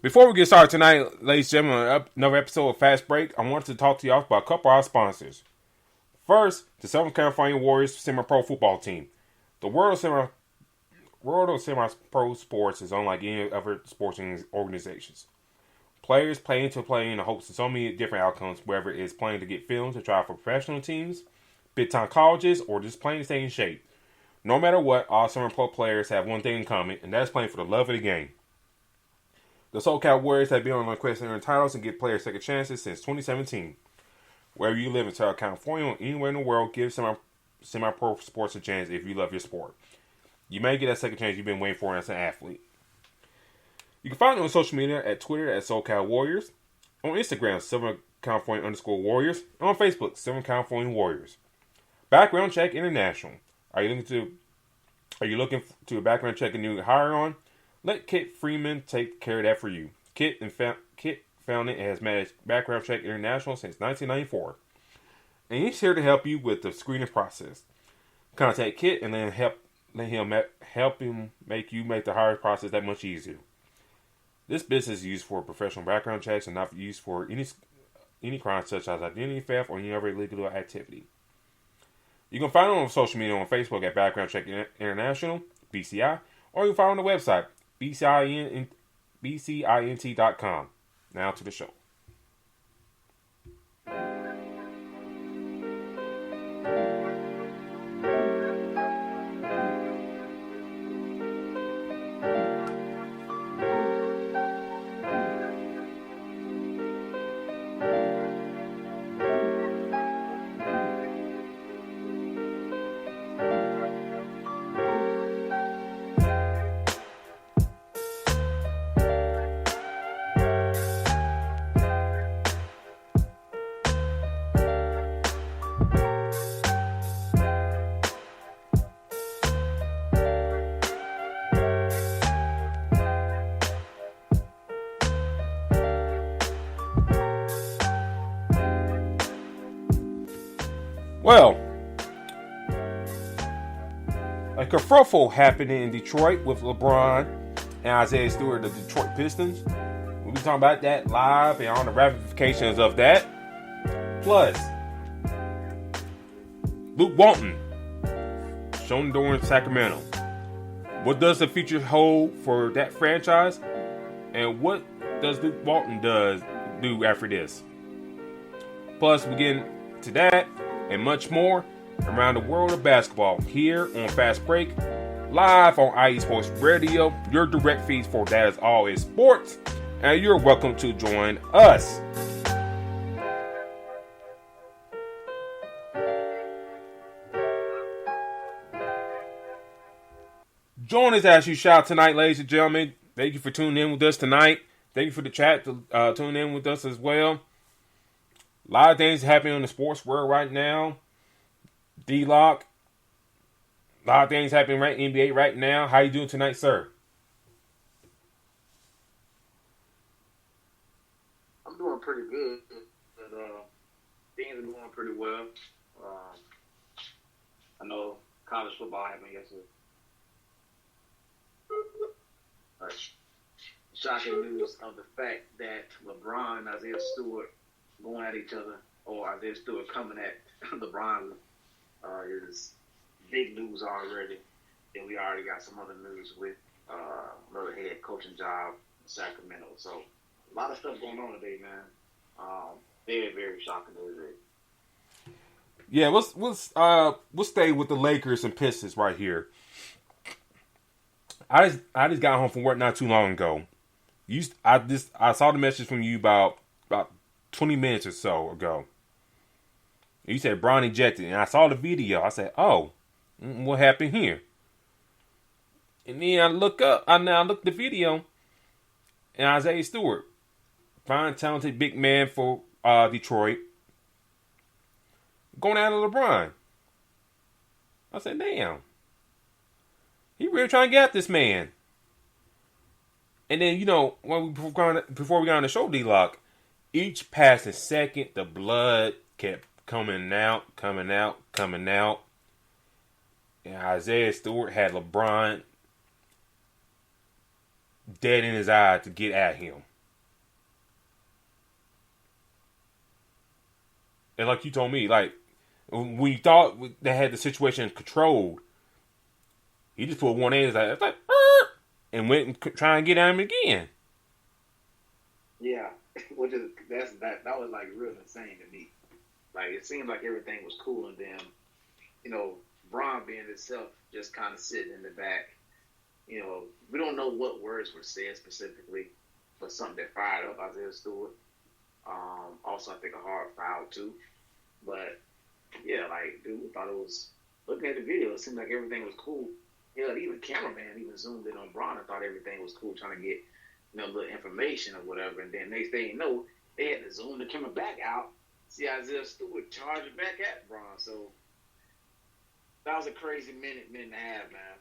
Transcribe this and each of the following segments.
Before we get started tonight, ladies and gentlemen, on another episode of Fast Break, I wanted to talk to y'all about a couple of our sponsors. First, the Southern California Warriors semi-pro football team. The world of semi-pro sports is unlike any other sports organizations. Players play to play in the hopes of so many different outcomes, whether it's playing to get filmed to try for professional teams, big-time colleges, or just playing to stay in shape. No matter what, all semi-pro players have one thing in common, and that's playing for the love of the game. The SoCal Warriors have been on the quest to earn titles and give players second chances since 2017. Wherever you live in Southern California or anywhere in the world, give semi-pro sports a chance if you love your sport. You may get that second chance you've been waiting for as an athlete. You can find them on social media at Twitter at SoCal Warriors, on Instagram, Southern California _Warriors, and on Facebook, Southern California Warriors. Background Check International. Are you looking to a background check and new hire on? Let Kit Freeman take care of that for you. Kit founded and has managed Background Check International since 1994. And he's here to help you with the screening process. Contact Kit and then help him make the hiring process that much easier. This business is used for professional background checks and not used for any crime such as identity theft or any other illegal activity. You can find them on social media on Facebook at Background Check International, BCI, or you can find them on the website, bcint.com. Now to the show. Well, a kerfuffle happened in Detroit with Lebron and Isaiah Stewart of the Detroit Pistons. We'll be talking about that live and on the ramifications of that. Plus, Luke Walton shown the door in Sacramento. What does the future hold for that franchise? And what does Luke Walton do after this? Plus, we get into that and much more around the world of basketball here on Fast Break, live on IE Sports Radio, your direct feeds for That Is All Is Sports, and you're welcome to join us. Join us as you shout tonight, ladies and gentlemen. Thank you for tuning in with us tonight. Thank you for the chat to tune in with us as well. A lot of things happening in the sports world right now. D-Lock. A lot of things happening right in NBA right now. How you doing tonight, sir? I'm doing pretty good. But, things are going pretty well. I know college football happened yesterday. Shocking news of the fact that LeBron and Isaiah Stewart going at each other, or Isaiah Stewart coming at LeBron, is big news already. And we already got some other news with another head coaching job in Sacramento. So a lot of stuff going on today, man. Very, very shocking news. Yeah, we'll stay with the Lakers and Pistons right here. I just got home from work not too long ago. I saw the message from you about 20 minutes or so ago. You said Bron ejected, and I saw the video. I said, "Oh, what happened here?" And then I look at the video, and Isaiah Stewart, fine, talented big man for Detroit, going out of LeBron. I said, "Damn, he really trying to get at this man." And then, before we got on the show, D-Lock, each passing second, the blood kept coming out. And Isaiah Stewart had LeBron dead in his eye to get at him. and like you told me, like when you thought they had the situation controlled, he just put one in, like and went and try and get at him again. Yeah, which is that was like real insane to me. Like it seemed like everything was cool, and then Braun being himself just kind of sitting in the back. We don't know what words were said specifically, but something that fired up Isaiah Stewart. Also, I think a hard foul too. But yeah, like dude, we thought it was looking at the video. It seemed like everything was cool. Yeah, even cameraman even zoomed in on Braun and thought everything was cool, trying to get little information or whatever. And then next thing you know, they had to zoom the camera back out, see Isaiah Stewart charging back at Braun. So that was a crazy minute and a half, man.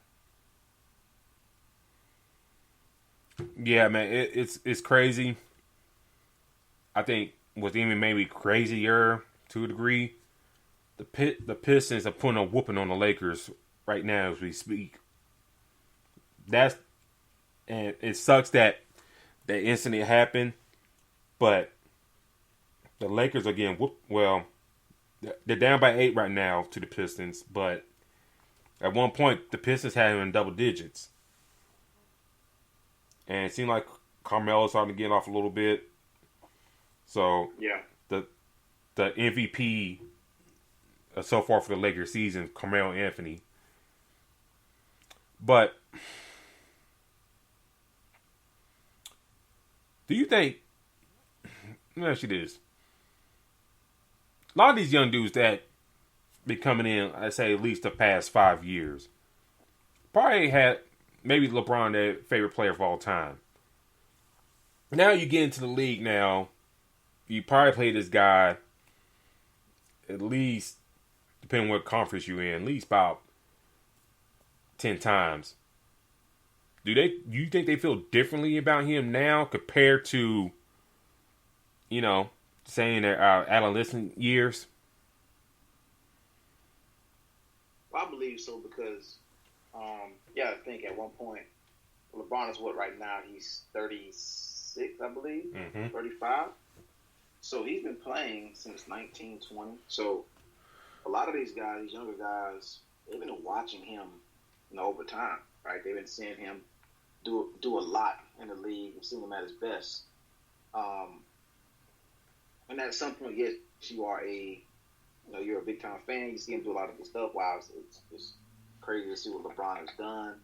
Yeah, man, it's crazy. I think what's even maybe crazier to a degree, the Pistons are putting a whooping on the Lakers right now as we speak. And it sucks that incident happened, but the Lakers are getting whooped. Well, they're down by 8 right now to the Pistons, but at one point the Pistons had him in double digits. And it seemed like Carmelo's starting to get off a little bit. So yeah, the MVP so far for the Lakers season, Carmelo Anthony. But do you think? Let me ask you this: a lot of these young dudes that been coming in, I'd say at least the past 5 years, probably had maybe LeBron their favorite player of all time. Now you get into the league now, you probably play this guy at least, depending on what conference you're in, at least about 10 times. Do you think they feel differently about him now compared to, say in their adolescent years? Well, I believe so because, I think at one point, LeBron is what right now? He's 36, I believe, 35. So he's been playing since 1920. So a lot of these guys, these younger guys, they've been watching him, over time, right? They've been seeing him do a lot in the league and seeing him at his best. And at some point, yes, you are you're a big time fan. You see him do a lot of good stuff. Wow, it's crazy to see what LeBron has done.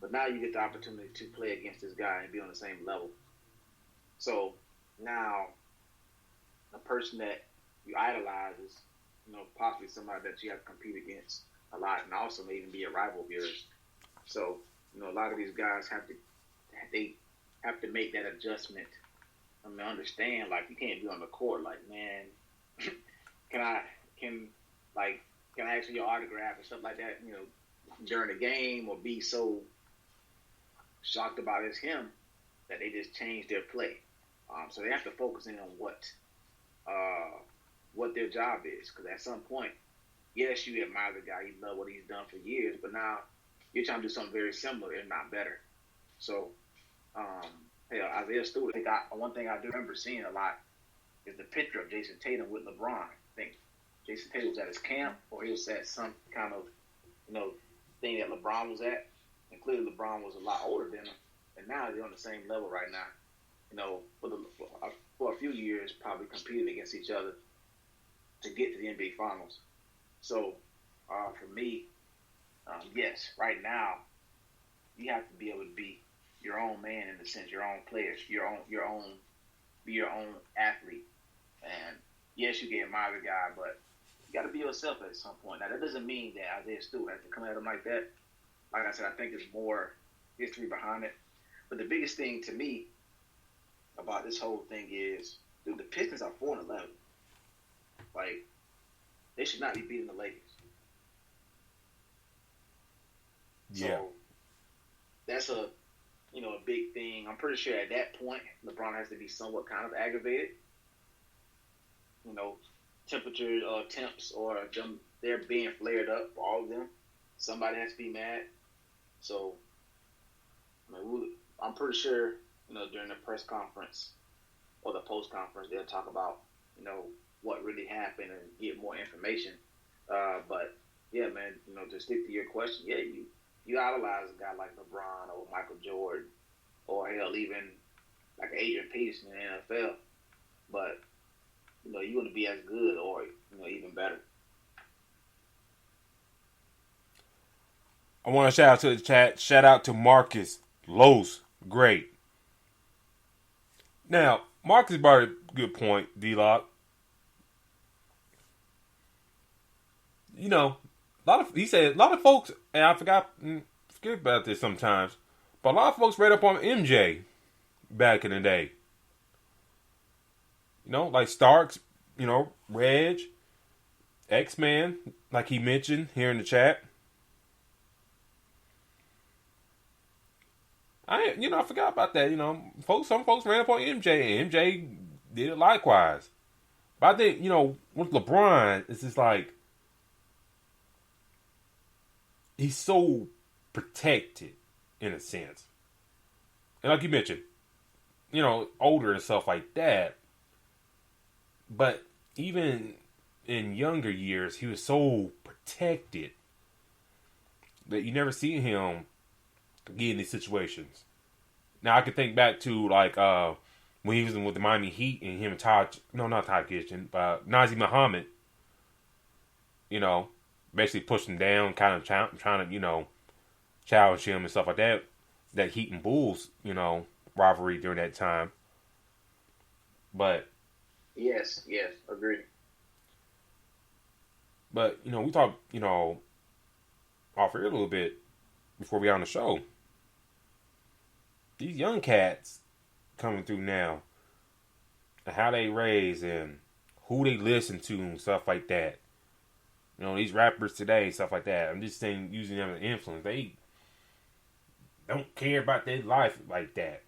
But now you get the opportunity to play against this guy and be on the same level. So now, a person that you idolize is, possibly somebody that you have to compete against a lot, and also may even be a rival of yours. So, a lot of these guys have to make that adjustment. Understand, like, you can't be on the court like, man, can I ask for your autograph and stuff like that, during the game, or be so shocked about it's him that they just change their play. So they have to focus in on what their job is, because at some point, yes, you admire the guy, you love what he's done for years, but now you're trying to do something very similar, if not better. So, Isaiah Stewart, one thing I do remember seeing a lot is the picture of Jason Tatum with LeBron. I think Jason Tatum was at his camp, or he was at some kind of, thing that LeBron was at. And clearly LeBron was a lot older than him. And now they're on the same level right now. For a few years, probably competing against each other to get to the NBA Finals. So, for me, yes, right now, you have to be able to be your own man in the sense, your own players, be your own athlete. And yes, you can admire the guy, but you got to be yourself at some point. Now, that doesn't mean that Isaiah Stewart has to come at him like that. Like I said, I think there's more history behind it. But the biggest thing to me about this whole thing is, dude, the Pistons are 4-11. Like, they should not be beating the Lakers. Yeah. So that's a big thing. I'm pretty sure at that point, LeBron has to be somewhat kind of aggravated. Temperature temps or them, they're being flared up, all of them. Somebody has to be mad. So, I'm pretty sure, during the press conference or the post conference, they'll talk about, what really happened and get more information. But yeah, man, to stick to your question, yeah, you idolize a guy like LeBron or Michael Jordan or hell, even like Adrian Peterson in the NFL. But you want to be as good or even better. I want to shout out to the chat. Shout out to Marcus Los. Great. Now, Marcus brought a good point, D-Lock. He said a lot of folks, and I forget about this sometimes, but a lot of folks read up on MJ back in the day. Like Starks, Reg, X-Man, like he mentioned here in the chat. I forgot about that. Some folks ran up on MJ, and MJ did it likewise. But I think, with LeBron, it's just like he's so protected in a sense. And like you mentioned, older and stuff like that. But even in younger years, he was so protected that you never see him get in these situations. Now I can think back to like when he was with the Miami Heat and him and not Todd Kitchen, but Nazir Muhammad, basically pushing him down, kind of trying to, challenge him and stuff like that. That Heat and Bulls, rivalry during that time. But yes, agreed. But we talked, off air a little bit before we got on the show. These young cats coming through now, and how they raise and who they listen to and stuff like that. These rappers today, stuff like that. I'm just saying, using them as an influence. They don't care about their life like that.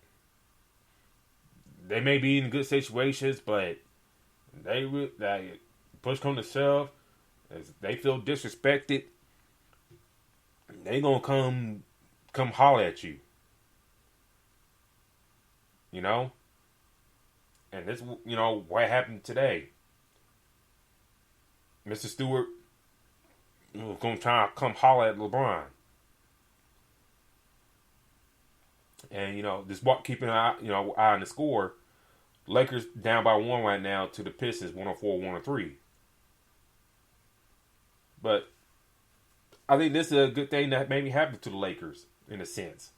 They may be in good situations, but they push come to shove, as they feel disrespected, they gonna come holler at you. And this, what happened today. Mr. Stewart was going to try to come holler at LeBron. And, just keeping an eye on the score. Lakers down by 1 right now to the Pistons, 104-103. But I think this is a good thing that maybe happened to the Lakers, in a sense.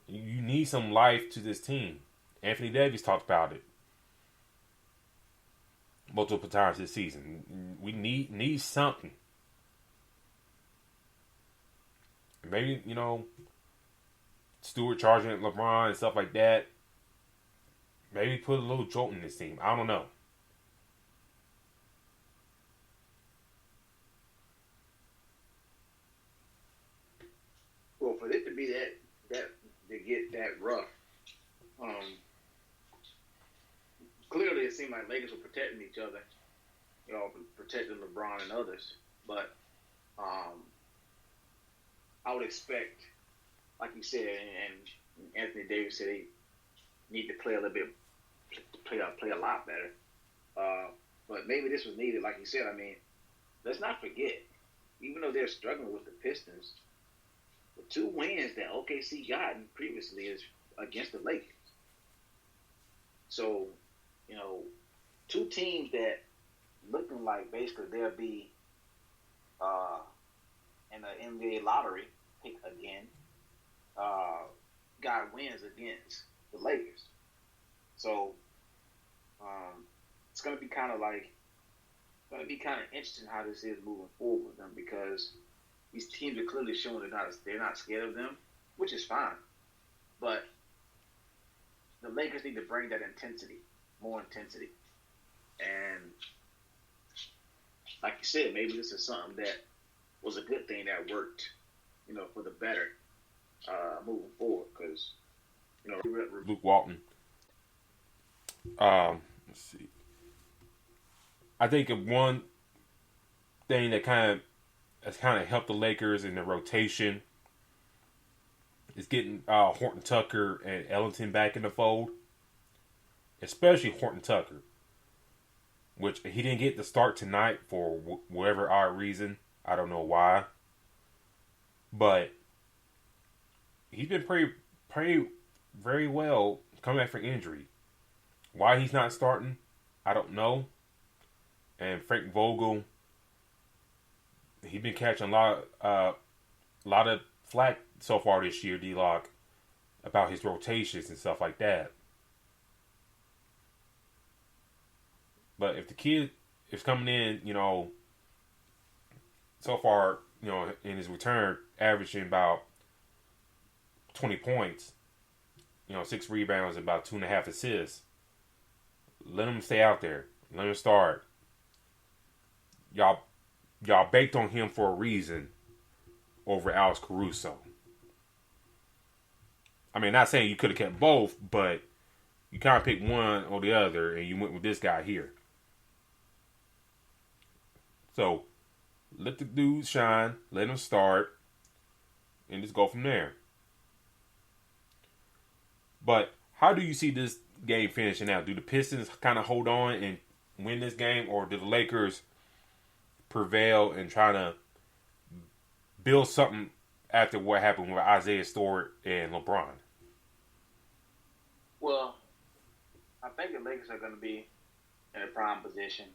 You need some life to this team. Anthony Davis talked about it multiple times this season. We need something. Maybe, Stewart charging at LeBron and stuff like that. Maybe put a little jolt in this team. I don't know. Well, for it to be that to get that rough, clearly it seemed like Lakers were protecting each other, protecting LeBron and others. But I would expect, like you said, and Anthony Davis said he need to play a little bit, play a lot better. But maybe this was needed, like you said. I mean, let's not forget, even though they're struggling with the Pistons, the 2 wins that OKC gotten previously is against the Lakers. So, 2 teams that looking like basically they'll be in the NBA lottery pick again, got wins against the Lakers. So it's going to be kind of interesting how this is moving forward with them, because these teams are clearly showing they're not scared of them, which is fine. But the Lakers need to bring that more intensity. And like you said, maybe this is something that was a good thing that worked, for the better moving forward. Because, Luke Walton. Let's see. I think one thing that kind of helped the Lakers in the rotation is getting Horton Tucker and Ellington back in the fold, especially Horton Tucker. which he didn't get the start tonight for whatever odd reason. I don't know why. But he's been pretty very well coming back from injury. Why he's not starting, I don't know. And Frank Vogel, he's been catching a lot of flack so far this year, D-Lock, about his rotations and stuff like that. But if the kid is coming in, so far, in his return, averaging about 20 points, 6 rebounds, about 2.5 assists, let him stay out there. Let him start. Y'all baked on him for a reason over Alex Caruso. I mean, not saying you could have kept both, but you kind of picked one or the other, and you went with this guy here. So, let the dude shine, let him start, and just go from there. But how do you see this game finishing out? Do the Pistons kind of hold on and win this game, or do the Lakers prevail and try to build something after what happened with Isaiah Stewart and LeBron? Well, I think the Lakers are going to be in a prime position.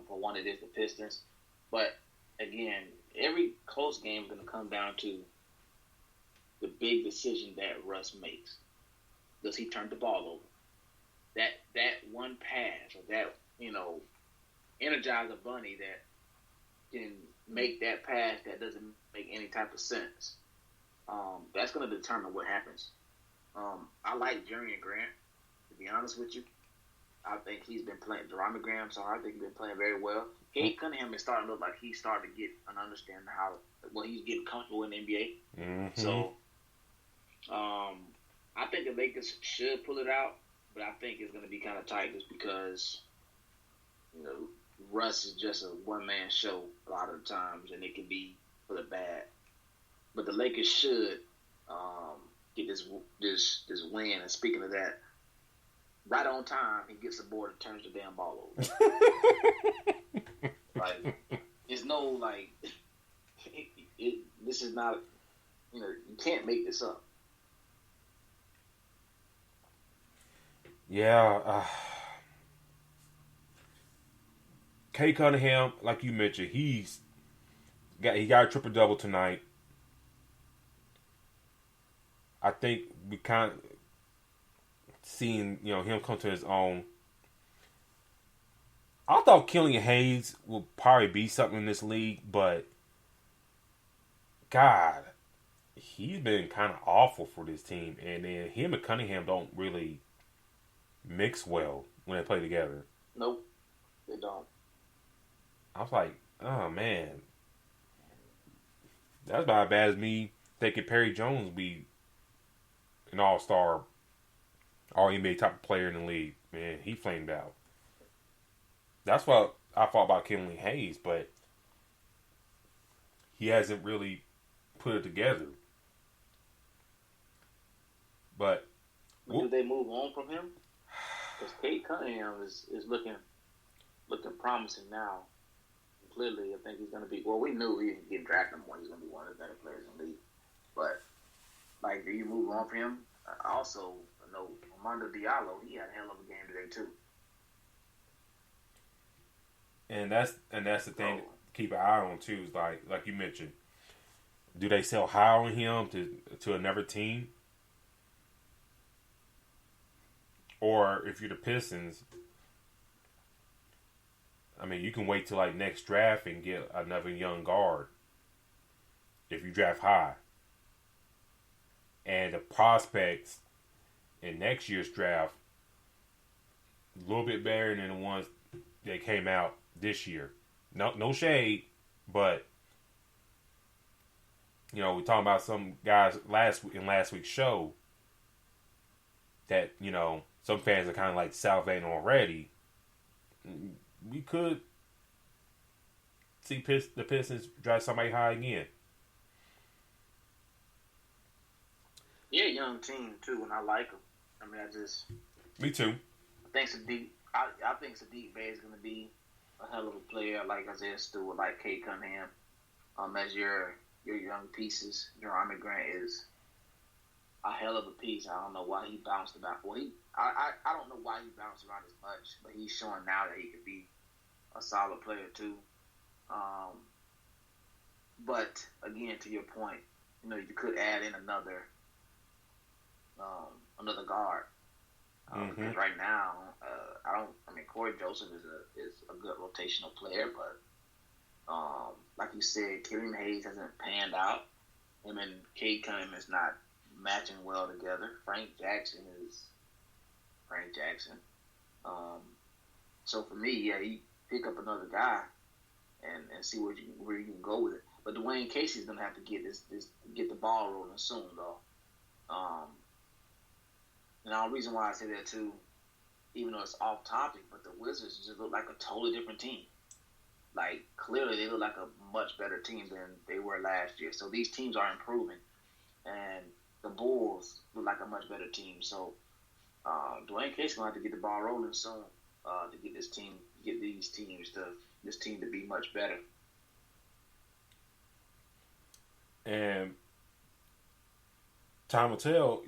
For one, it is the Pistons. But, again, every close game is going to come down to the big decision that Russ makes. Does he turn the ball over? That one pass or that, energize a bunny that can make that pass that doesn't make any type of sense. That's going to determine what happens. I like Jeremy Grant, to be honest with you. I think he's been playing. Jeremy Graham, so I think he's been playing very well. Kate Cunningham is starting to look like he's starting to get an understanding he's getting comfortable in the NBA. Mm-hmm. So, I think the Lakers should pull it out, but I think it's going to be kind of tight just because, Russ is just a one-man show a lot of the times, and it can be for the bad. But the Lakers should get this win. And speaking of that, right on time, he gets the board and turns the damn ball over. It's no, this is not, you can't make this up. Yeah. Kay Cunningham, like you mentioned, he got a triple-double tonight. I think we kind of seen, him come to his own. I thought Killian Hayes would probably be something in this league, but God, he's been kind of awful for this team. And then him and Cunningham don't really mix well when they play together. Nope, they don't. I was like, oh man, that's about as bad as me thinking Perry Jones would be an all-star, all-NBA type player in the league. Man, he flamed out. That's what I thought about Killian Hayes, but he hasn't really put it together. But do they move on from him? Because Kate Cunningham is looking promising now. Clearly, I think he's going to be. Well, we knew he didn't get drafted more. He's going to be one of the better players in the league. But do you move on from him? Also, Armando Diallo, he had a hell of a game today too. And that's the thing to keep an eye on too. Is like you mentioned, do they sell high on him to another team, or if you're the Pistons, I mean, you can wait till next draft and get another young guard if you draft high. And the prospects in next year's draft a little bit better than the ones that came out this year. No shade, but we talking about some guys in last week's show that some fans are kind of salivating already. We could see the Pistons draft somebody high again. Yeah, young team too, and I like them. I mean, Me too. I think I think Sadiq Bey is going to be a hell of a player, like Isaiah Stewart, like Kate Cunningham. As your young pieces, Jerome Grant is a hell of a piece. I don't know why he bounced about. Well, I don't know why he bounced around as much, but he's showing now that he could be a solid player too. But again, to your point, you could add in another guard. Because right now, Corey Joseph is a good rotational player, but like you said, Killian Hayes hasn't panned out. Him and Cade Cunningham is not matching well together. Frank Jackson is Frank Jackson. So for me, you pick up another guy and see where you can go with it. But Dwayne Casey's gonna have to get get the ball rolling soon, though. And the reason why I say that too, even though it's off topic, but the Wizards just look like a totally different team. Like, clearly they look like a much better team than they were last year. So these teams are improving, and the Bulls look like a much better team. So Dwayne Casey's gonna have to get the ball rolling soon to get this team to be much better. And time will tell,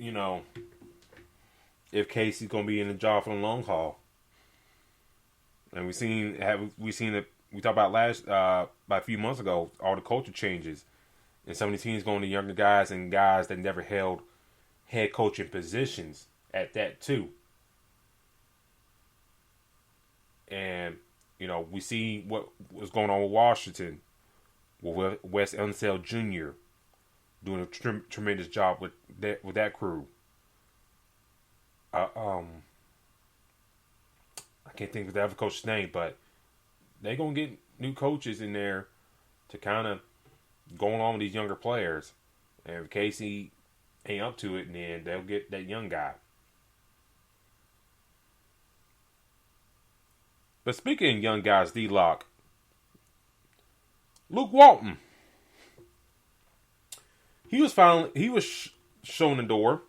if Casey's gonna be in the job for the long haul. And we talked about about a few months ago, all the culture changes, and some of the teams going to younger guys and guys that never held head coaching positions at that too. And we see what was going on with Washington, with Wes Unseld Jr. doing a tremendous job with that crew. I can't think of the other coach's name, but they're going to get new coaches in there to kind of go along with these younger players. And if Casey ain't up to it, then they'll get that young guy. But speaking of young guys, D-Lock, Luke Walton, he was shown the door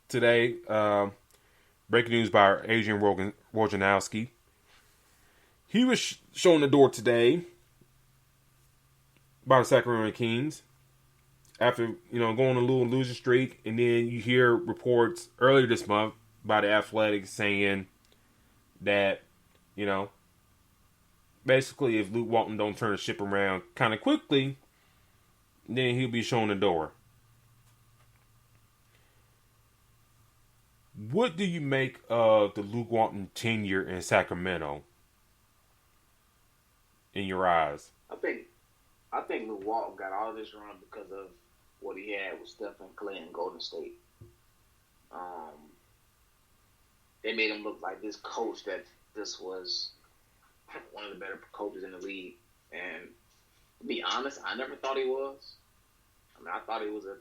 today. Breaking news by Adrian Wojnarowski. He was shown the door today by the Sacramento Kings after going on a little losing streak, and then you hear reports earlier this month by the Athletics saying that basically if Luke Walton don't turn the ship around kind of quickly, then he'll be shown the door. What do you make of the Luke Walton tenure in Sacramento? In your eyes, I think Luke Walton got all this run because of what he had with Stephen Clay in Golden State. They made him look like this coach that this was one of the better coaches in the league. And to be honest, I never thought he was. I thought he was a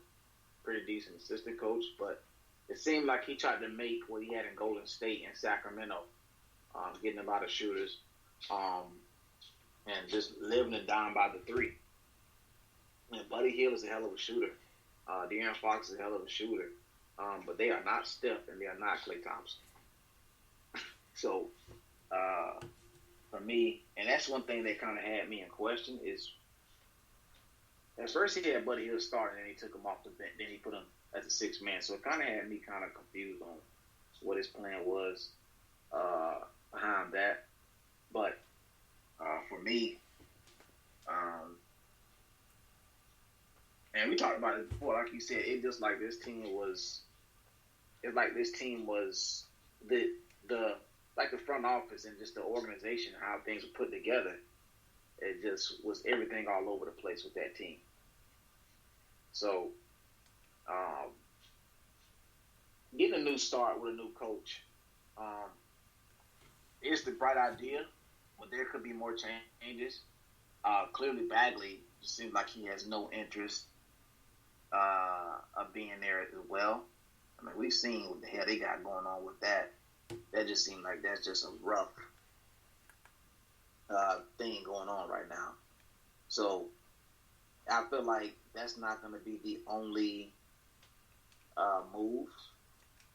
pretty decent assistant coach, but it seemed like he tried to make what he had in Golden State and Sacramento, getting a lot of shooters, and just living and dying by the three. And Buddy Hield is a hell of a shooter. De'Aaron Fox is a hell of a shooter. But they are not Steph and they are not Klay Thompson. So, for me, and that's one thing that kind of had me in question is, at first he had Buddy Hield starting and he took him off the bench. Then he put him as a sixth man. So it kind of had me kind of confused on what his plan was behind that. But for me, and we talked about it before, like you said, it just like this team was, the front office and just the organization, how things were put together. It just was everything all over the place with that team. So, getting a new start with a new coach is the right idea, but there could be more changes. Clearly, Bagley seems like he has no interest of being there as well. We've seen what the hell they got going on with that. That just seemed like that's just a rough thing going on right now. So I feel like that's not going to be the only move.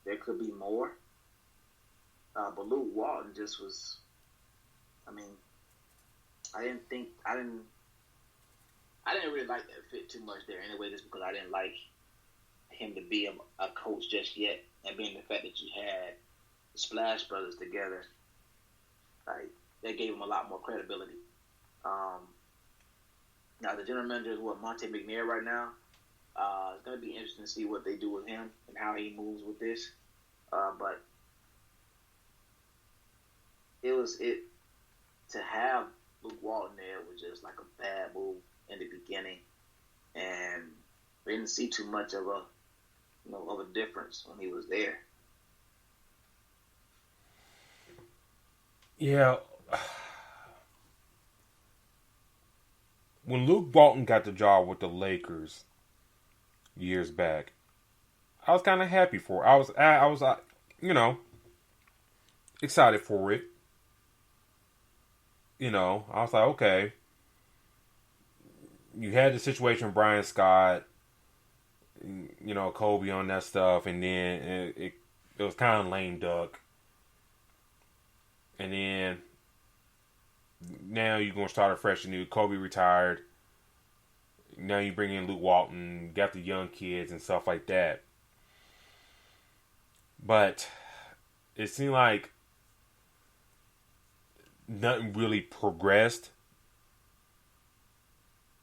There could be more. But Luke Walton just was. I mean, I didn't really like that fit too much there anyway, just because I didn't like him to be a coach just yet, and being the fact that you had the Splash Brothers together, like that gave him a lot more credibility. Now the general manager is Monte McNair right now. It's going to be interesting to see what they do with him and how he moves with this. But it to have Luke Walton there was just like a bad move in the beginning, and we didn't see too much of a difference when he was there. Yeah. When Luke Walton got the job with the Lakers years back, I was kind of happy for it. I was excited for it. I was like, okay. You had the situation with Brian Scott, Kobe on that stuff, and then it was kind of lame duck. And then now you're going to start a fresh and new. Kobe retired. Now you bring in Luke Walton, got the young kids and stuff like that. But it seemed like nothing really progressed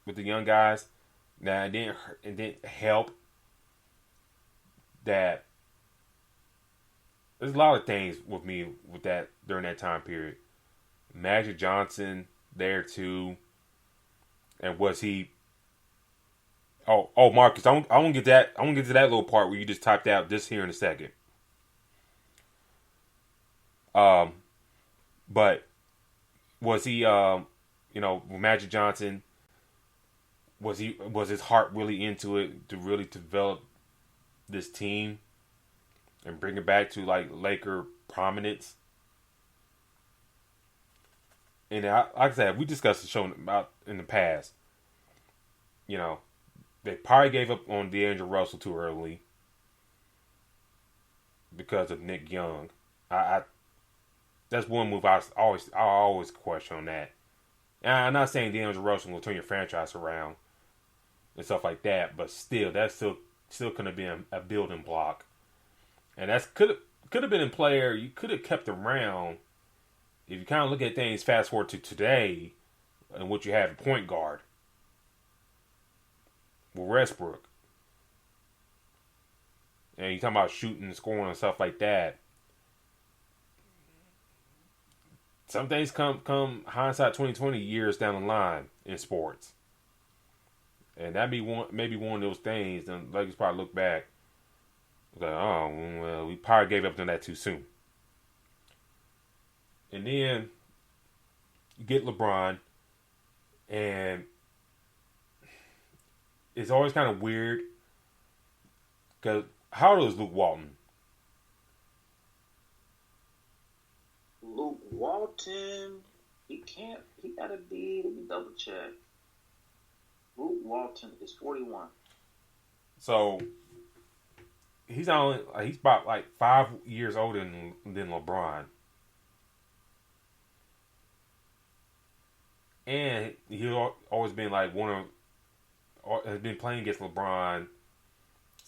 with the young guys. Now it didn't help that there's a lot of things with me with that during that time period. Magic Johnson there too, and was he? Oh, Marcus, I won't get that. I won't get to that little part where you just typed out this here in a second. But was he? Magic Johnson. Was his heart really into it to really develop this team and bring it back to like Laker prominence? And like I said, we discussed the show about in the past. They probably gave up on D'Angelo Russell too early because of Nick Young. I that's one move I always question on that. And I'm not saying D'Angelo Russell will turn your franchise around and stuff like that, but still, that's still could have been a building block, and that's could have been a player you could have kept around if you kind of look at things fast forward to today and what you have at point guard with Westbrook, and you talking about shooting and scoring and stuff like that. Some things come hindsight 2020 years down the line in sports. And that'd be maybe one of those things. Then Lakers probably look back, like, oh well, we probably gave up on that too soon. And then you get LeBron, and it's always kind of weird because how old is Luke Walton? Luke Walton, he gotta be. Let me double check. Luke Walton is 41. So he's about like 5 years older than LeBron, and he's always been like has been playing against LeBron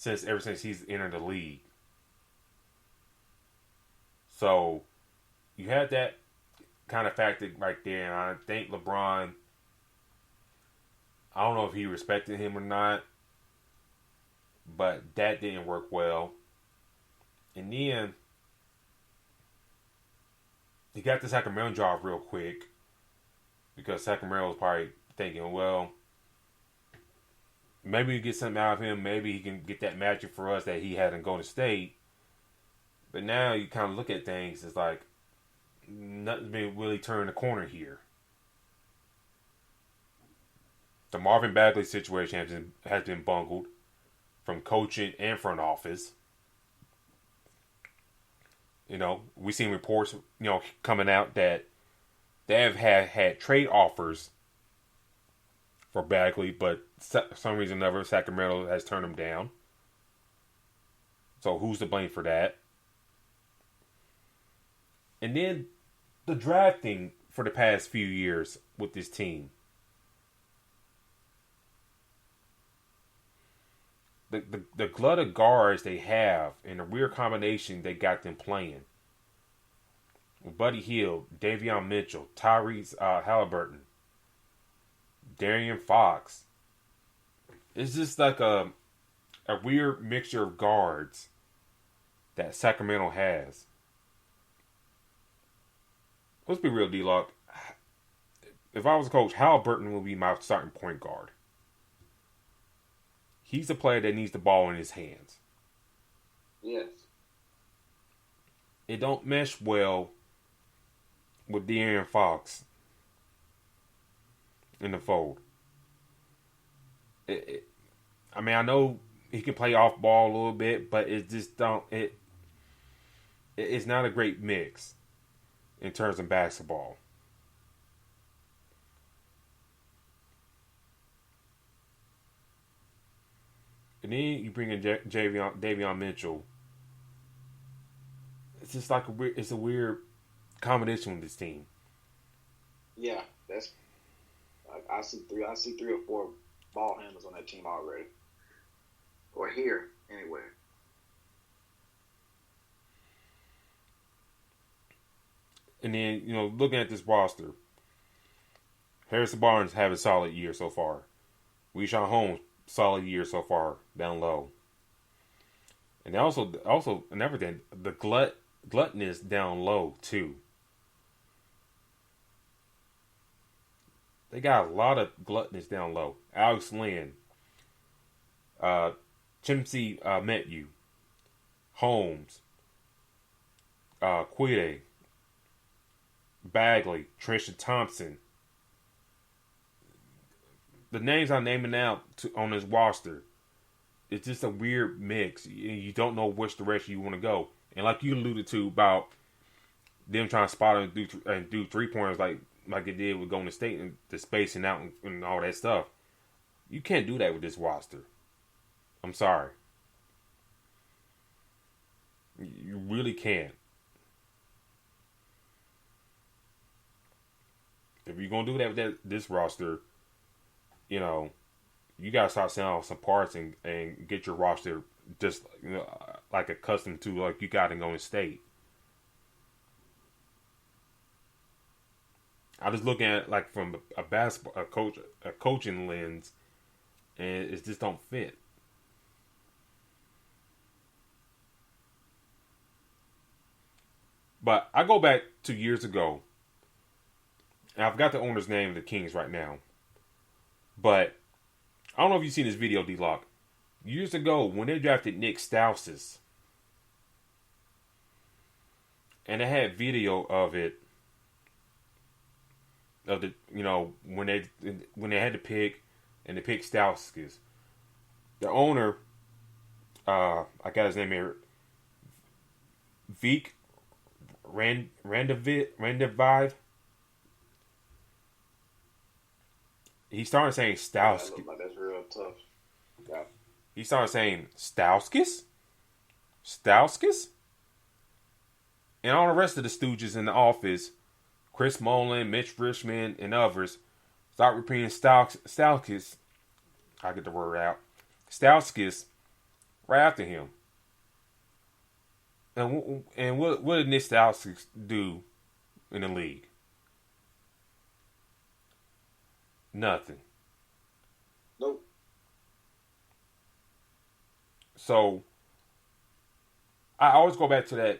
ever since he's entered the league. So you had that kind of factor right there, and I think LeBron, I don't know if he respected him or not, but that didn't work well. And then he got the Sacramento job real quick because Sacramento was probably thinking, well, maybe we get something out of him. Maybe he can get that magic for us that he had in Golden State. But now you kind of look at things, it's like nothing's been really turned the corner here. The Marvin Bagley situation has been bungled from coaching and front office. We've seen reports, coming out that they have had trade offers for Bagley, but for some reason or another, Sacramento has turned him down. So who's to blame for that? And then the drafting for the past few years with this team. The glut of guards they have and the weird combination they got them playing. Buddy Hield, Davion Mitchell, Tyrese Halliburton, Darian Fox. It's just like a weird mixture of guards that Sacramento has. Let's be real, D-Lock. If I was a coach, Halliburton would be my starting point guard. He's a player that needs the ball in his hands. Yes. It don't mesh well with De'Aaron Fox in the fold. I mean, I know he can play off ball a little bit, but it just don't. It's not a great mix in terms of basketball. And then you bring in Davion Mitchell. It's just like it's a weird combination with this team. Yeah, that's. I see three or four ball handlers on that team already, or here anyway. And then looking at this roster, Harrison Barnes having a solid year so far. Richaun Holmes solid year so far down low. And also another thing, the gluttonous down low too. They got a lot of gluttonous down low. Alex Lynn, Chimsy Metyu, Holmes, Quide, Bagley, Trisha Thompson. The names I'm naming out on this roster, it's just a weird mix. You don't know which direction you want to go. And like you alluded to about them trying to spot and do 3-pointers like it did with Golden State and the spacing out and all that stuff. You can't do that with this roster. I'm sorry. You really can't. If you're going to do that with this roster, you got to start selling off some parts and get your roster just like accustomed to like you got in Golden State. I just looking at it like from a coaching lens, and it just don't fit. But I go back 2 years ago, and I forgot the owner's name of the Kings right now. But I don't know if you've seen this video, D-Lock. Years ago, when they drafted Nick Stauskas, and they had video of it, of the when they had to pick, and they picked Stauskas. The owner, I got his name here, Vic Randavive. He started saying Stauskas. Yeah, that's real tough. Yeah. He started saying Stauskas? Stauskas? And all the rest of the stooges in the office, Chris Mullin, Mitch Richmond, and others, start repeating Stauskas. I get the word out. Stauskas right after him. And what did Nick Stauskas do in the league? Nothing. Nope. So I always go back to that,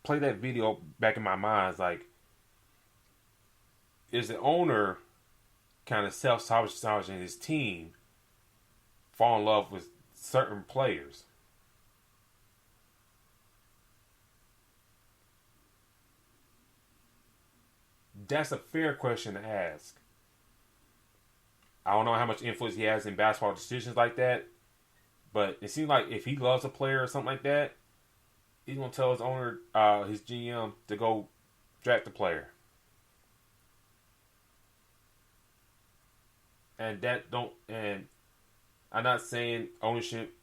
play that video back in my mind. It's like, is the owner kind of self-sabotaging his team, fall in love with certain players? That's a fair question to ask. I don't know how much influence he has in basketball decisions like that, but it seems like if he loves a player or something like that, he's gonna tell his owner, his GM, to go draft the player. And I'm not saying ownership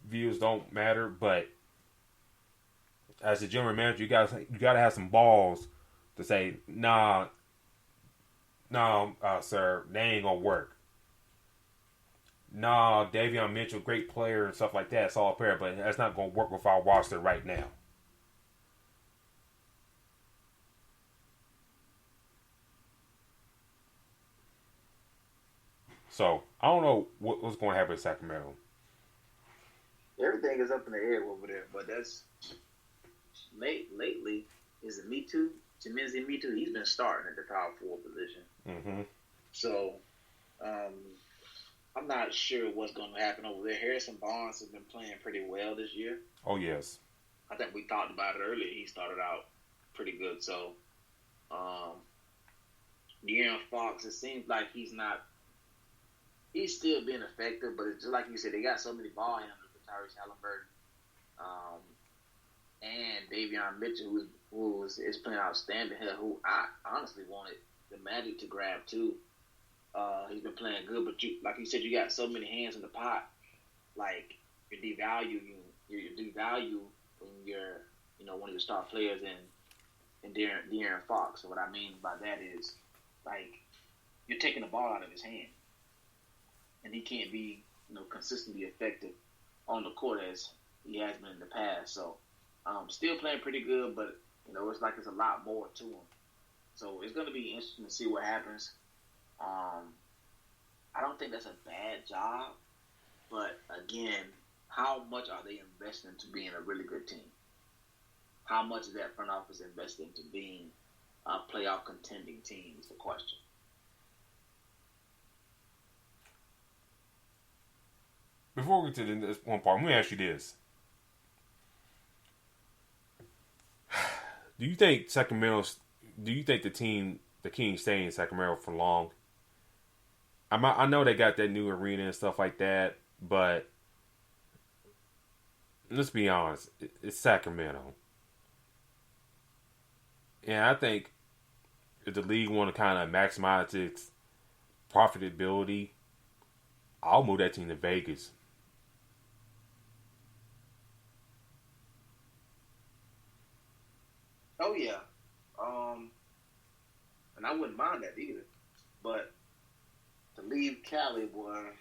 views don't matter, but as a general manager, you gotta have some balls to say, nah, no, sir, they ain't gonna work. Nah, Davion Mitchell, great player and stuff like that. It's all fair, but that's not gonna work with our roster right now. So I don't know what's going to happen in Sacramento. Everything is up in the air over there, but that's lately. Is it Me Too? Chimenzi Me Too. He's been starting at the power forward position. Mm-hmm. So I'm not sure what's going to happen over there. Harrison Barnes has been playing pretty well this year. Oh yes. I think we talked about it earlier. He started out pretty good. So De'Aaron Fox, it seems like he's still being effective, but it's just like you said, they got so many ball handlers with Tyrese Halliburton, and Davion Mitchell, who is playing outstanding here, who I honestly wanted the Magic to grab too. He's been playing good, but like you said, you got so many hands in the pot. Like you're devaluing when you're one of your star players in De'Aaron Fox. So what I mean by that is like you're taking the ball out of his hand. And he can't be, consistently effective on the court as he has been in the past. So, still playing pretty good, but it's like there's a lot more to him. So it's going to be interesting to see what happens. I don't think that's a bad job, but again, how much are they investing into being a really good team? How much is that front office invested into being a playoff contending team is the question. Before we get to this one part, let me ask you this. Do you think the Kings stay in Sacramento for long? I know they got that new arena and stuff like that, but let's be honest, it's Sacramento. And I think if the league want to kind of maximize its profitability, I'll move that team to Vegas. Oh yeah, and I wouldn't mind that either. But to leave Cali, boy,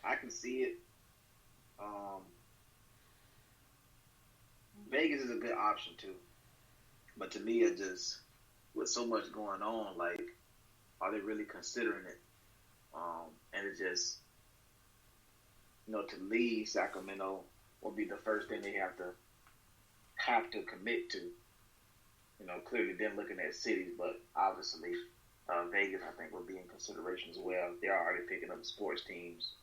I can see it. Vegas is a good option too, but to me, it just with so much going on, like, are they really considering it? And it just, to leave Sacramento will be the first thing they have to commit to. Clearly then looking at cities, but obviously Vegas, I think, would be in consideration as well. They're already picking up sports teams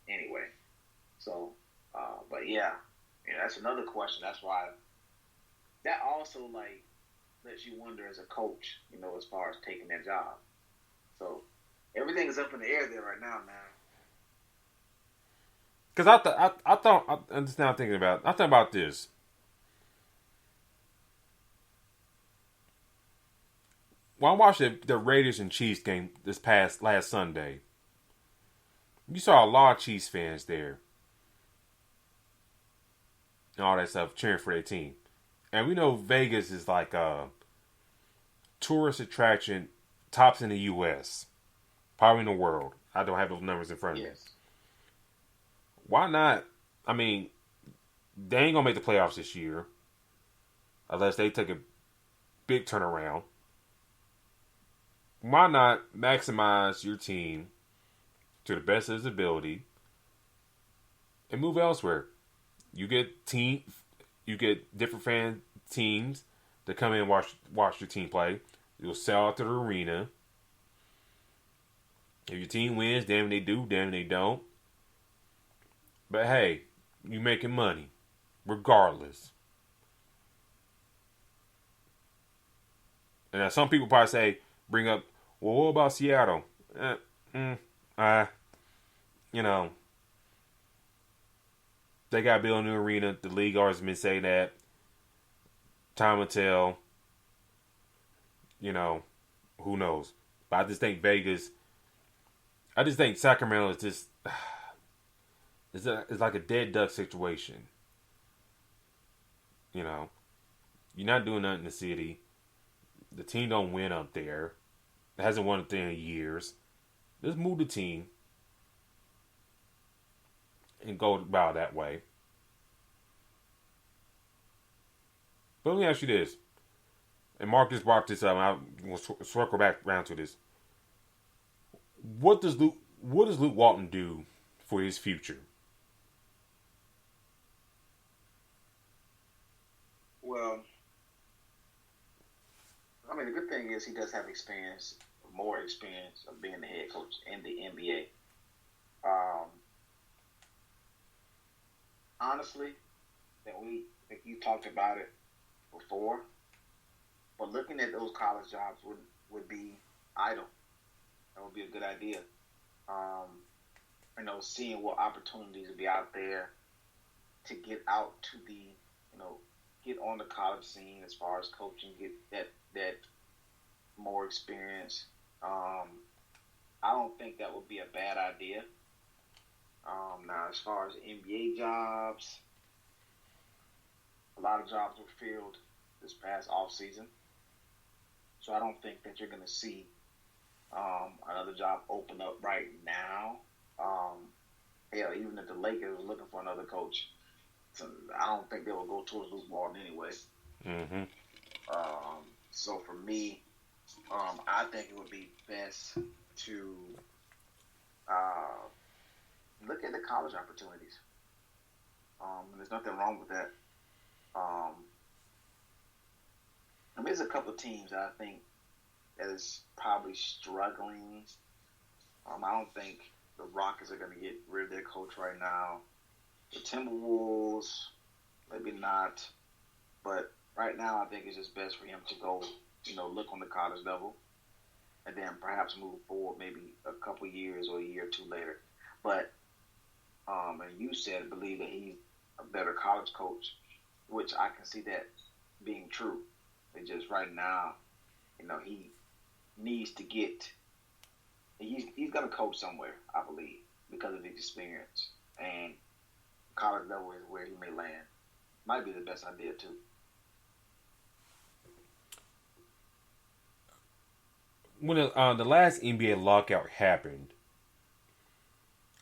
anyway. So, but yeah, that's another question. That's why that also, like, lets you wonder as a coach, as far as taking that job. So everything is up in the air there right now, man. Because I'm just now thinking about, I think about this. When I watched the Raiders and Chiefs game last Sunday, you saw a lot of Chiefs fans there. And all that stuff, cheering for their team. And we know Vegas is like a tourist attraction, tops in the U.S., probably in the world. I don't have those numbers in front of me. Why not? I mean, they ain't going to make the playoffs this year unless they take a big turnaround. Why not maximize your team to the best of its ability and move elsewhere? You get different fan teams that come in and watch your team play. You'll sell out to the arena. If your team wins, damn they do, damn they don't. But hey, you making money regardless. And now some people probably bring up, well, what about Seattle? They got to build a new arena. The league always been saying that. Time will tell. Who knows? But I just think Sacramento is just, it's like a dead duck situation. You're not doing nothing in the city. The team don't win up there. It hasn't won a thing in years. Let's move the team and go about that way. But let me ask you this. And Marcus brought this up, and I will circle back around to this. What does Luke Walton do for his future? Well, I mean, the good thing is he does have experience, more experience of being the head coach in the NBA. Honestly, like you talked about it before, but looking at those college jobs would be idle. That would be a good idea. Seeing what opportunities would be out there to get out to the, get on the college scene as far as coaching, get that more experience. I don't think that would be a bad idea. Now, as far as NBA jobs, a lot of jobs were filled this past offseason. So I don't think that you're going to see another job open up right now. Even if the Lakers were looking for another coach, so I don't think they will go towards Luke Walton anyway. Mm-hmm. So for me, I think it would be best to look at the college opportunities. There's nothing wrong with that. There's a couple of teams that I think that is probably struggling. I don't think the Rockets are going to get rid of their coach right now. The Timberwolves, maybe not. But right now, I think it's just best for him to go, look on the college level, and then perhaps move forward maybe a couple years or a year or two later. But and you said believe that he's a better college coach, which I can see that being true. It's just right now, he needs to get. He's going to coach somewhere, I believe, because of his experience. And college level is where he may land. Might be the best idea, too. When the last NBA lockout happened,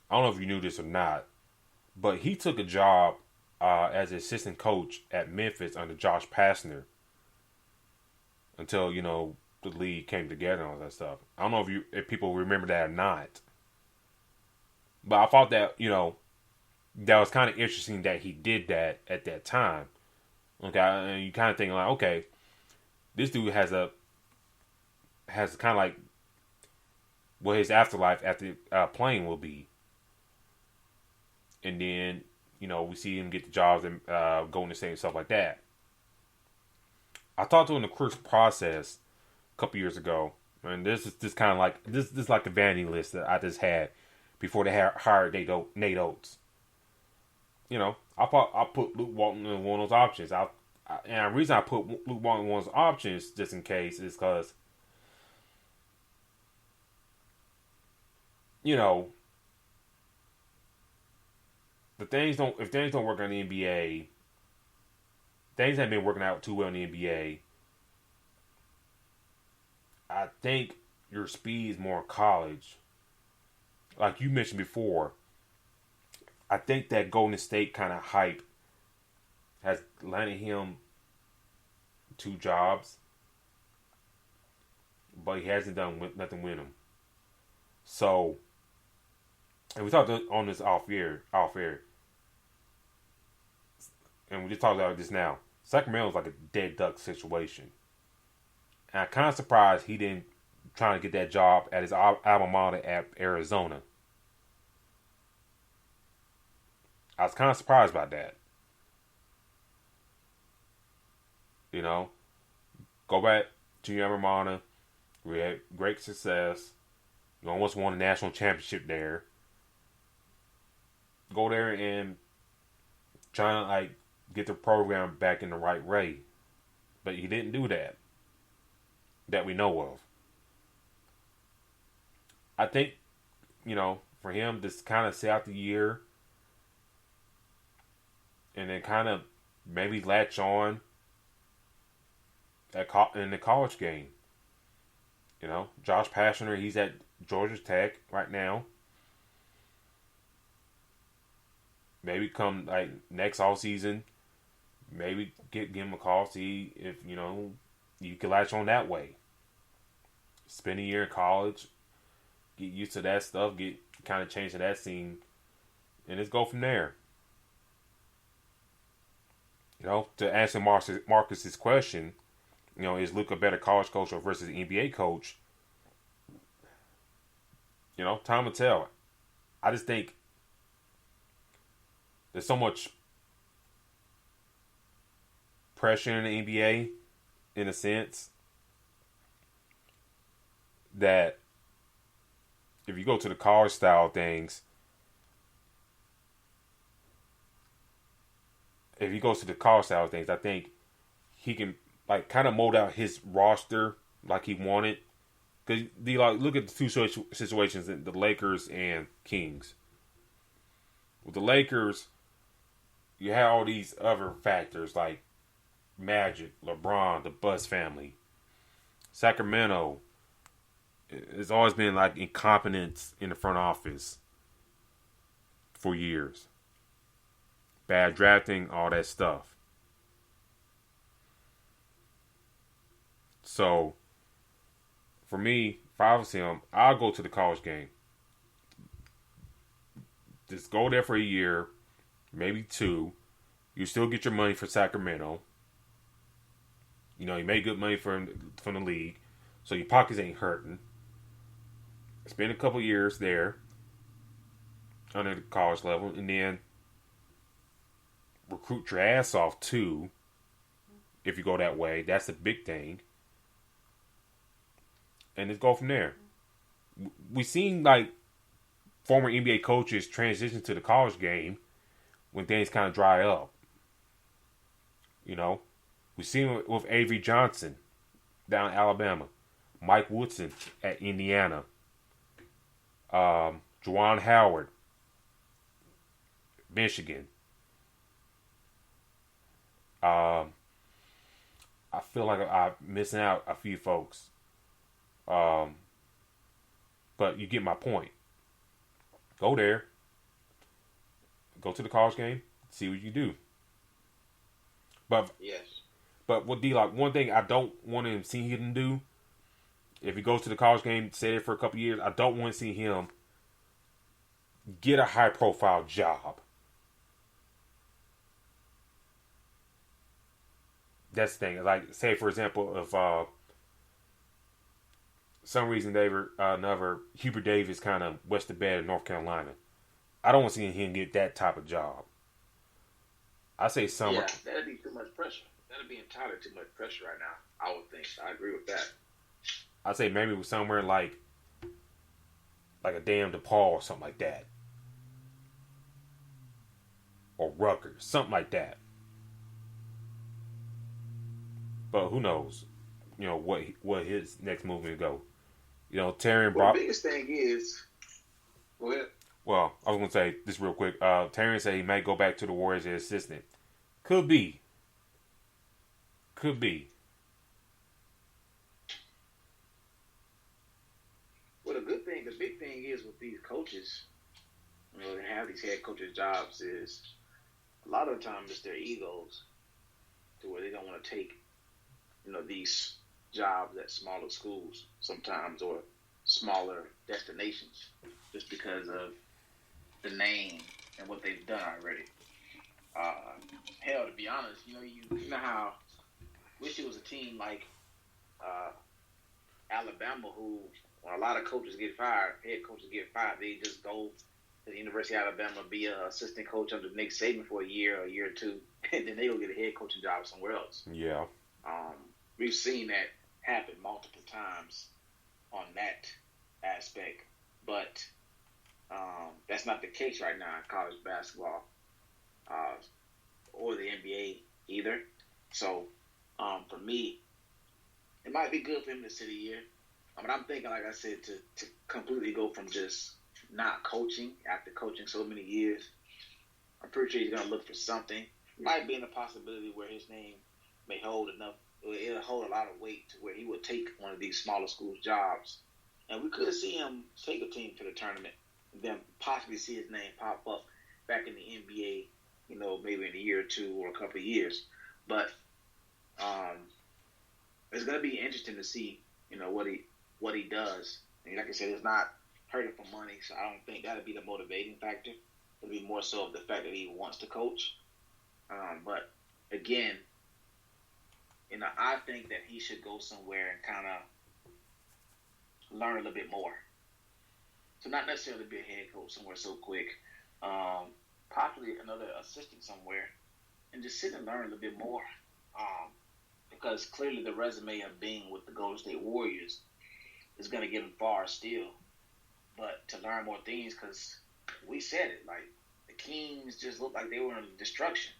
I don't know if you knew this or not, but he took a job as an assistant coach at Memphis under Josh Pastner until, the league came together and all that stuff. I don't know if people remember that or not. But I thought that, that was kind of interesting that he did that at that time. Okay, and you kind of think like, okay, this dude has kind of like what his afterlife after playing will be. And then, we see him get the jobs and go in the state and stuff like that. I talked to him in the course process a couple years ago, and this is just kind of like this is like the vanity list that I just had before they hired Nate Oates. I put Luke Walton in one of those options. And the reason I put Luke Walton in one of those options, just in case, is because if things don't work on the NBA, things haven't been working out too well in the NBA. I think your speed is more in college. Like you mentioned before, I think that Golden State kind of hype has landed him 2 jobs, but he hasn't done nothing with them. So, and we talked on this off air, and we just talked about this now. Sacramento's like a dead duck situation. And I'm kind of surprised he didn't try to get that job at his alma mater at Arizona. I was kind of surprised by that. Go back to your alma mater. We had great success. You almost won a national championship there. Go there and try to get the program back in the right way. But he didn't do that we know of. I think, for him, just kind of sit out the year and then kind of maybe latch on in the college game. Josh Pastner, he's at Georgia Tech right now. Maybe come like next off season, maybe give him a call, see if you can latch on that way. Spend a year in college, get used to that stuff, get kind of change to that scene, and just go from there. To answer Marcus's question, is Luka a better college coach or versus NBA coach? Time will tell. I just think there's so much pressure in the NBA, in a sense, that if you go to the college style things, I think he can like kind of mold out his roster like he wanted. Because look at the two situations, the Lakers and Kings. With the Lakers, you have all these other factors like Magic, LeBron, the Buzz family. Sacramento, it's always been like incompetence in the front office for years. Bad drafting, all that stuff. So, for me, if I was him, I'll go to the college game. Just go there for a year, maybe 2. You still get your money for Sacramento. You made good money from the league, so your pockets ain't hurting. Spend a couple years there under the college level, and then recruit your ass off too. If you go that way, that's a big thing, and just go from there. We seen like former NBA coaches transition to the college game when things kind of dry up. We seen it with Avery Johnson down in Alabama, Mike Woodson at Indiana, Juwan Howard, Michigan. I feel like I'm missing out a few folks. But you get my point. Go there. Go to the college game. See what you do. But yes. But with D-Lock, one thing I don't want to see him do, if he goes to the college game, stay there for a couple years, I don't want to see him get a high-profile job. That's the thing. Like, say, for example, if some reason another Hubert Davis kind of west of bed in North Carolina, I don't want to see him get that type of job. I say summer. Yeah, that'd be too much pressure. That'd be entirely too much pressure right now, I would think. I agree with that. I say maybe somewhere like a damn DePaul or something like that. Or Rutgers, something like that. But who knows? What his next move will go. Terry Well, the biggest thing is, go ahead. Well, I was going to say this real quick. Terry said he might go back to the Warriors as assistant. Could be. Well, the big thing is with these coaches, they have these head coaches' jobs is a lot of the time it's their egos to where they don't want to take, these jobs at smaller schools sometimes or smaller destinations just because of the name and what they've done already. Hell, to be honest, you know how wish it was a team like Alabama who, when a lot of coaches get fired, head coaches get fired, they just go to the University of Alabama, be an assistant coach under Nick Saban for a year or 2, and then they go get a head coaching job somewhere else. Yeah. We've seen that happen multiple times on that aspect, but that's not the case right now in college basketball or the NBA either. So, for me, it might be good for him to sit a year. I'm thinking, like I said, to completely go from just not coaching after coaching so many years. I'm pretty sure he's going to look for something. Might be in a possibility where his name may hold enough it'll hold a lot of weight to where he would take one of these smaller schools jobs, and we could see him take a team to the tournament, and then possibly see his name pop up back in the NBA. Maybe in a year or two or a couple of years, but it's going to be interesting to see, what he does. And like I said, it's not hurting for money, so I don't think that'll be the motivating factor. It'll be more so of the fact that he wants to coach. But again, I think that he should go somewhere and kind of learn a little bit more. So not necessarily be a head coach somewhere so quick. Possibly another assistant somewhere, and just sit and learn a little bit more. Because clearly the resume of being with the Golden State Warriors is going to get him far still. But to learn more things, because we said it, like the Kings just looked like they were in destruction.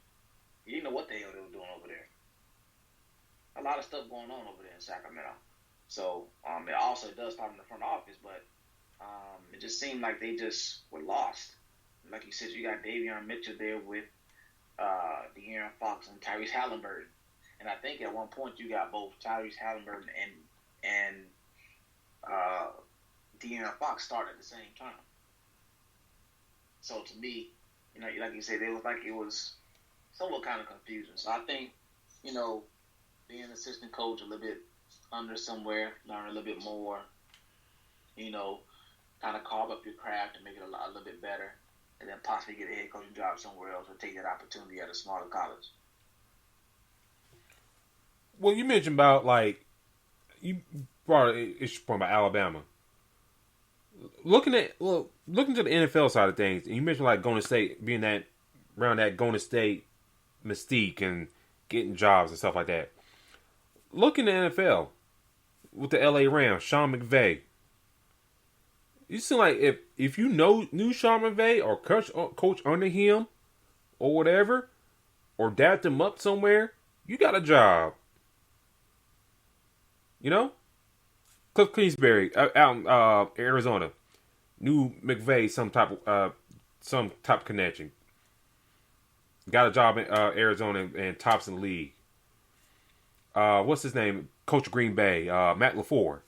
You didn't know what the hell they were doing over there. A lot of stuff going on over there in Sacramento. So it also does start in the front office, but it just seemed like they just were lost. Like you said, you got Davion Mitchell there with De'Aaron Fox and Tyrese Halliburton. And I think at one point you got both Tyrese Halliburton and De'Aaron Fox start at the same time. So to me, like you said, it was like it was somewhat kind of confusing. So I think, being an assistant coach a little bit under somewhere, learn a little bit more, kind of carve up your craft and make it a little bit better, and then possibly get a head coaching job somewhere else or take that opportunity at a smaller college. Well, you mentioned about, like, you brought an issue point about Alabama. Looking to the NFL side of things, and you mentioned, like, Golden State being around that Golden State mystique and getting jobs and stuff like that. Looking at the NFL with the LA Rams, Sean McVay. You seem like if you knew Sean McVay or coach under him or whatever, or dapped him up somewhere, you got a job. Cliff Kingsbury out in Arizona, knew McVay some type of connection. Got a job in Arizona and tops in the league. What's his name? Coach of Green Bay, Matt LaFleur,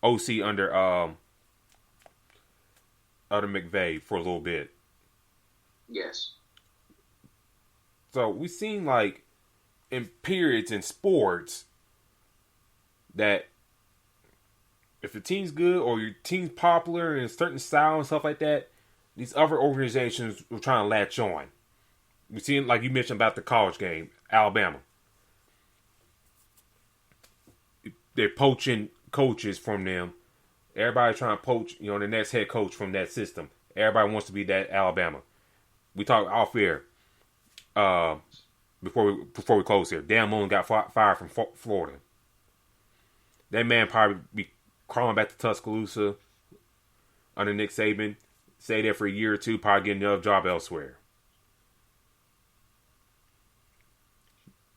OC under McVay for a little bit. Yes. So we seen, like, in periods in sports that if the team's good or your team's popular in a certain style and stuff like that, these other organizations were trying to latch on. We seen, like you mentioned about the college game, Alabama. They're poaching coaches from them. Everybody trying to poach, the next head coach from that system. Everybody wants to be that Alabama. We talked off air before we close here. Dan Mullen got fired from Florida. That man probably be crawling back to Tuscaloosa under Nick Saban. Stay there for a year or two, probably get another job elsewhere.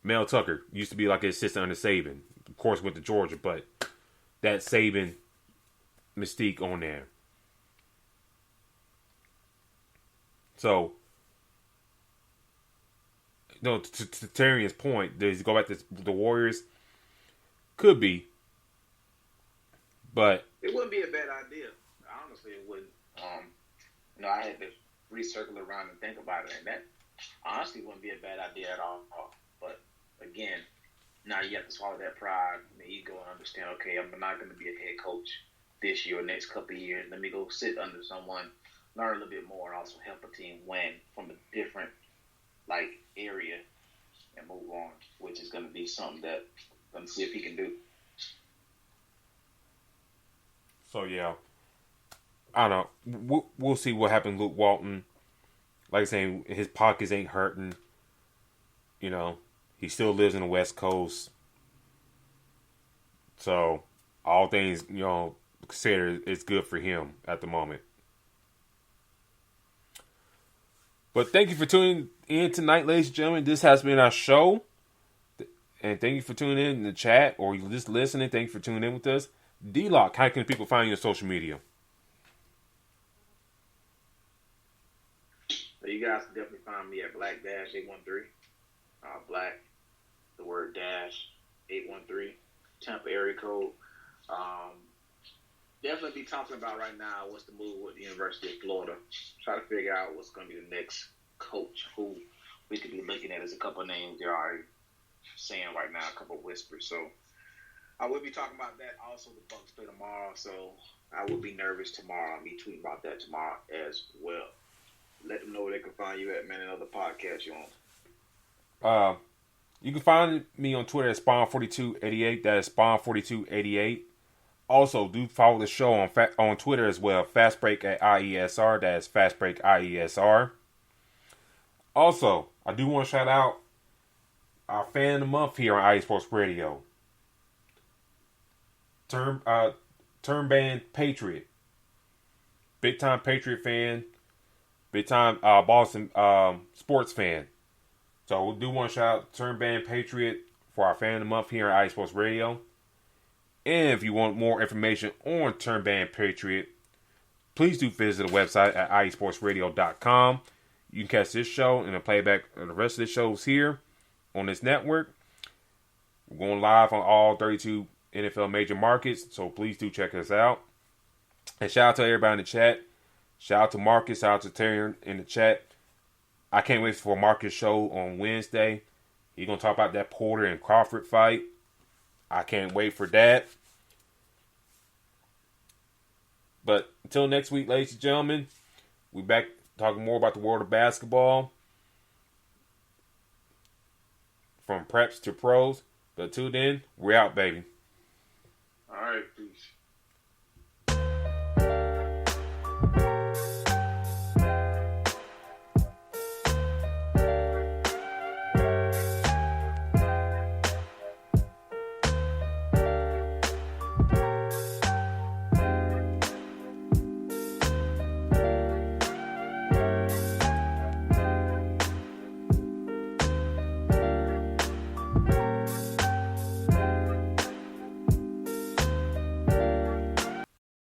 Mel Tucker used to be like an assistant under Saban. Of course, went to Georgia, but that Saban mystique on there. So, to Tarian's point, does he go back to the Warriors? Could be. But it wouldn't be a bad idea. Honestly, it wouldn't. I had to recircle around and think about it, and that honestly wouldn't be a bad idea at all. But again, now you have to swallow that pride and the ego and understand, okay, I'm not going to be a head coach this year or next couple of years. Let me go sit under someone, learn a little bit more, and also help a team win from a different, area and move on, which is going to be something that let me see if he can do. So, yeah. I don't know. We'll see what happens with Luke Walton. Like I say, his pockets ain't hurting. He still lives in the West Coast. So, all things, considered, it's good for him at the moment. But thank you for tuning in tonight, ladies and gentlemen. This has been our show. And thank you for tuning in the chat or you just listening. Thank you for tuning in with us. D-Lock, how can people find you on social media? You guys can definitely find me at Black-813. Black, the word dash, 813, Tampa area code. Definitely be talking about right now what's the move with the University of Florida. Try to figure out what's going to be the next coach who we could be looking at. As a couple of names they're already saying right now, a couple of whispers. So I will be talking about that. Also, the Bucks play tomorrow, so I will be nervous tomorrow. I'll be tweeting about that tomorrow as well. Let them know where they can find you at, man, and other podcasts you on. You can find me on Twitter at Spawn4288. That is Spawn4288. Also, do follow the show on Twitter as well. Fastbreak at IESR. That is Fastbreak IESR. Also, I do want to shout out our fan of the month here on IE Sports Radio. Turn band Patriot. Big time Patriot fan. Big time Boston sports fan. So we do want to shout out Turn band Patriot for our fan of the month here on IE Sports Radio. And if you want more information on Turn band Patriot, please do visit the website at iesportsradio.com. You can catch this show and the playback of the rest of the shows here on this network. We're going live on all 32 NFL major markets, so please do check us out. And shout out to everybody in the chat. Shout out to Marcus, shout out to Terry in the chat. I can't wait for Marcus' show on Wednesday. He's going to talk about that Porter and Crawford fight. I can't wait for that. But until next week, ladies and gentlemen, we're back talking more about the world of basketball. From preps to pros. But until then, we're out, baby. All right, peace.